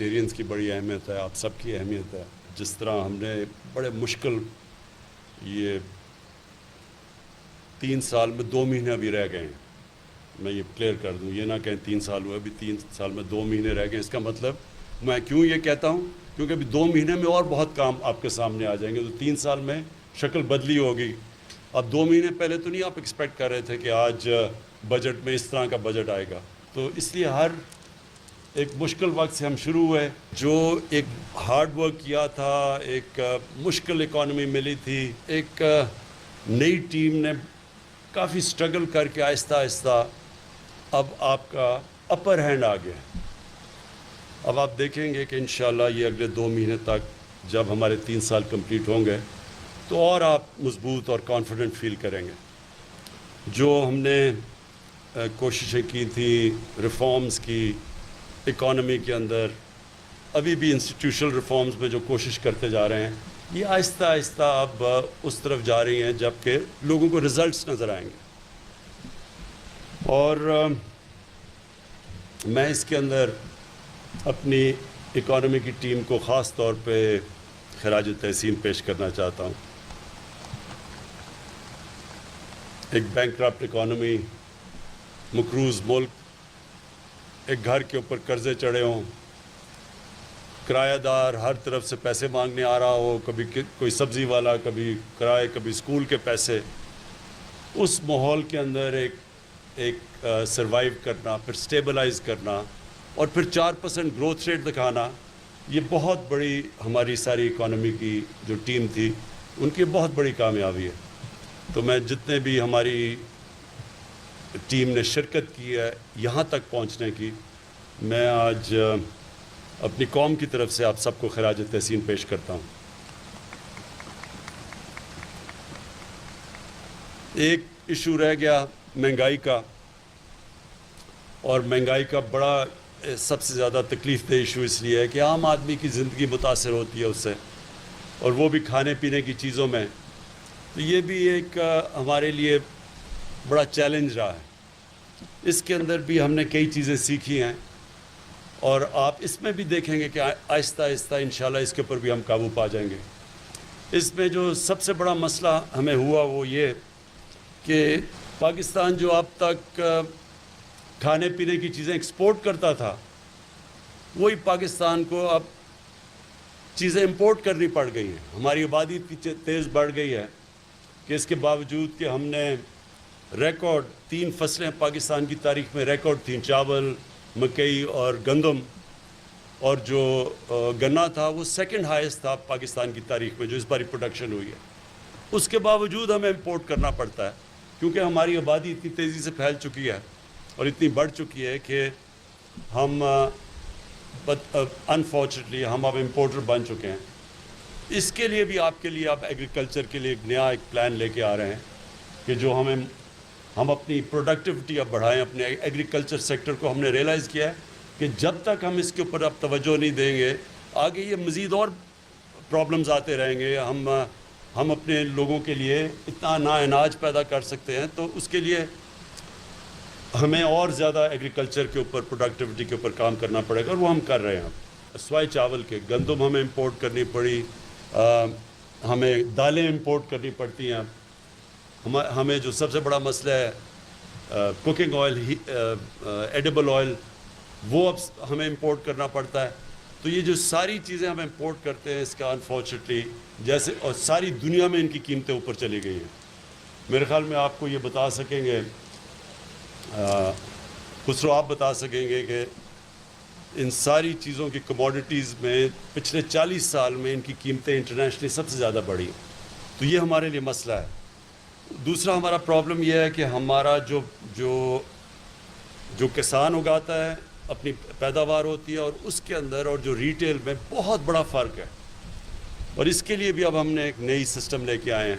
سیکریٹیرینز کی بڑی اہمیت ہے, آپ سب کی اہمیت ہے. جس طرح ہم نے بڑے مشکل یہ 3 سال میں 2 مہینے ابھی رہ گئے ہیں, میں یہ کلیئر کر دوں, یہ نہ کہیں 3 سال ہوئے, ابھی 3 سال میں 2 مہینے رہ گئے. اس کا مطلب میں کیوں یہ کہتا ہوں, کیونکہ ابھی 2 مہینے میں اور بہت کام آپ کے سامنے آ جائیں گے. تو 3 سال میں شکل بدلی ہوگی. اب 2 مہینے پہلے تو نہیں آپ ایکسپیکٹ کر رہے تھے کہ آج بجٹ میں اس طرح کا بجٹ آئے گا. تو اس لیے ہر ایک مشکل وقت سے ہم شروع ہوئے. جو ایک ہارڈ ورک کیا تھا, ایک مشکل اکانومی ملی تھی, ایک نئی ٹیم نے کافی سٹرگل کر کے آہستہ آہستہ اب آپ کا اپر ہینڈ آ گیا. اب آپ دیکھیں گے کہ انشاءاللہ یہ اگلے 2 مہینے تک جب ہمارے 3 سال کمپلیٹ ہوں گے تو اور آپ مضبوط اور کانفیڈنٹ فیل کریں گے. جو ہم نے کوششیں کی تھی ریفارمز کی اکانومی کے اندر, ابھی بھی انسٹیٹیوشنل ریفارمز میں جو کوشش کرتے جا رہے ہیں, یہ آہستہ آہستہ اب اس طرف جا رہی ہیں جبکہ لوگوں کو رزلٹس نظر آئیں گے. اور میں اس کے اندر اپنی اکانومی کی ٹیم کو خاص طور پہ خراج تحسین پیش کرنا چاہتا ہوں. ایک بینکرپٹ اکانومی, مقروض ملک, ایک گھر کے اوپر قرضے چڑھے ہوں, کرایہ دار ہر طرف سے پیسے مانگنے آ رہا ہو, کبھی کوئی سبزی والا, کبھی کرائے, کبھی اسکول کے پیسے. اس ماحول کے اندر ایک سروائیو کرنا, پھر سٹیبلائز کرنا اور پھر 4% گروتھ ریٹ دکھانا, یہ بہت بڑی ہماری ساری اکانومی کی جو ٹیم تھی ان کی بہت بڑی کامیابی ہے. تو میں جتنے بھی ہماری ٹیم نے شرکت کی ہے یہاں تک پہنچنے کی, میں آج اپنی قوم کی طرف سے آپ سب کو خراج تحسین پیش کرتا ہوں. ایک ایشو رہ گیا مہنگائی کا, اور مہنگائی کا بڑا سب سے زیادہ تکلیف دہ ایشو اس لیے ہے کہ عام آدمی کی زندگی متاثر ہوتی ہے اس سے, اور وہ بھی کھانے پینے کی چیزوں میں. تو یہ بھی ایک ہمارے لیے بڑا چیلنج رہا ہے. اس کے اندر بھی ہم نے کئی چیزیں سیکھی ہیں, اور آپ اس میں بھی دیکھیں گے کہ آہستہ آہستہ انشاءاللہ اس کے اوپر بھی ہم قابو پا جائیں گے. اس میں جو سب سے بڑا مسئلہ ہمیں ہوا وہ یہ کہ پاکستان جو اب تک کھانے پینے کی چیزیں ایکسپورٹ کرتا تھا, وہی پاکستان کو اب چیزیں امپورٹ کرنی پڑ گئی ہیں. ہماری آبادی اتنی تیز بڑھ گئی ہے کہ اس کے باوجود کہ ہم نے ریکارڈ 3 فصلیں پاکستان کی تاریخ میں ریکارڈ تھیں, چاول, مکئی اور گندم, اور جو گنا تھا وہ 2nd ہائیسٹ تھا پاکستان کی تاریخ میں جو اس باری پروڈکشن ہوئی ہے. اس کے باوجود ہمیں امپورٹ کرنا پڑتا ہے کیونکہ ہماری آبادی اتنی تیزی سے پھیل چکی ہے اور اتنی بڑھ چکی ہے کہ ہم انفارچونیٹلی ہم اب امپورٹر بن چکے ہیں. اس کے لیے بھی آپ کے لیے آپ ایگریکلچر کے لیے ایک نیا ایک پلان لے کے آ رہے ہیں کہ جو ہم اپنی پروڈکٹیوٹی اب بڑھائیں. اپنے ایگریکلچر سیکٹر کو ہم نے ریئلائز کیا ہے کہ جب تک ہم اس کے اوپر اب توجہ نہیں دیں گے, آگے یہ مزید اور پرابلمز آتے رہیں گے. ہم اپنے لوگوں کے لیے اتنا نا اناج پیدا کر سکتے ہیں, تو اس کے لیے ہمیں اور زیادہ ایگریکلچر کے اوپر, پروڈکٹیوٹی کے اوپر کام کرنا پڑے گا, اور وہ ہم کر رہے ہیں. سوائے چاول کے گندم ہمیں امپورٹ کرنی پڑی, ہمیں دالیں امپورٹ کرنی پڑتی ہیں. ہمیں جو سب سے بڑا مسئلہ ہے کوکنگ آئل, ایڈیبل آئل, وہ اب ہمیں امپورٹ کرنا پڑتا ہے. تو یہ جو ساری چیزیں ہم امپورٹ کرتے ہیں, اس کا انفارچونیٹلی جیسے اور ساری دنیا میں ان کی قیمتیں اوپر چلی گئی ہیں. میرے خیال میں آپ کو یہ بتا سکیں گے, خسرو آپ بتا سکیں گے کہ ان ساری چیزوں کی کموڈیٹیز میں پچھلے 40 سال میں ان کی قیمتیں انٹرنیشنلی سب سے زیادہ بڑھی. تو یہ ہمارے لیے مسئلہ ہے. دوسرا ہمارا پرابلم یہ ہے کہ ہمارا جو کسان اگاتا ہے اپنی پیداوار ہوتی ہے, اور اس کے اندر اور جو ریٹیل میں بہت بڑا فرق ہے. اور اس کے لیے بھی اب ہم نے ایک نئی سسٹم لے کے آئے ہیں,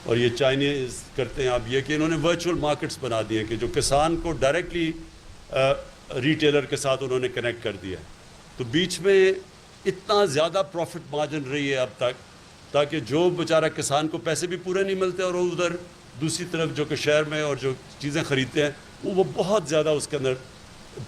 اور یہ چائنیز کرتے ہیں اب یہ کہ انہوں نے ورچوئل مارکیٹس بنا دیے ہیں کہ جو کسان کو ڈائریکٹلی ریٹیلر کے ساتھ انہوں نے کنیکٹ کر دیا. تو بیچ میں اتنا زیادہ پروفٹ مارجن رہی ہے اب تک, تاکہ جو بیچارہ کسان کو پیسے بھی پورے نہیں ملتے, اور ادھر دوسری طرف جو کہ شہر میں اور جو چیزیں خریدتے ہیں وہ بہت زیادہ اس کے اندر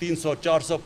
300, 400,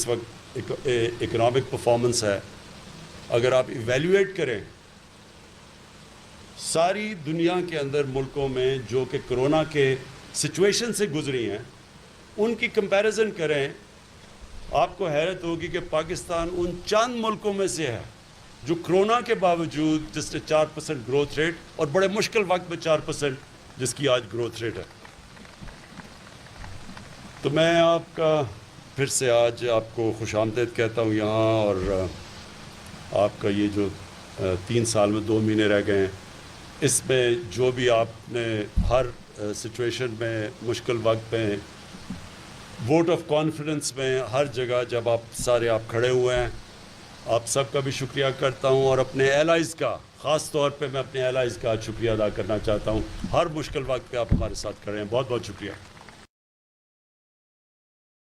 اس وقت اکنامک پرفارمنس ہے، اگر آپ ایویلیویٹ کریں ساری دنیا کے اندر ملکوں میں جو کہ کرونا کے سچویشن سے گزری ہیں، ان کی کمپیریزن کریں، آپ کو حیرت ہوگی کہ پاکستان ان چند ملکوں میں سے ہے جو کرونا کے باوجود جس نے 4% گروتھ ریٹ، اور بڑے مشکل وقت میں 4% جس کی آج گروتھ ریٹ ہے۔ تو میں آپ کا پھر سے آج آپ کو خوش آمدید کہتا ہوں یہاں، اور آپ کا یہ جو 3 سال میں 2 مہینے رہ گئے ہیں، اس میں جو بھی آپ نے ہر سچویشن میں، مشکل وقت میں، ووٹ آف کانفیڈنس میں، ہر جگہ جب آپ سارے آپ کھڑے ہوئے ہیں، آپ سب کا بھی شکریہ کرتا ہوں، اور اپنے ایلائز کا، خاص طور پہ میں اپنے ایلائز کا شکریہ ادا کرنا چاہتا ہوں۔ ہر مشکل وقت پہ آپ ہمارے ساتھ کھڑے ہیں، بہت بہت شکریہ۔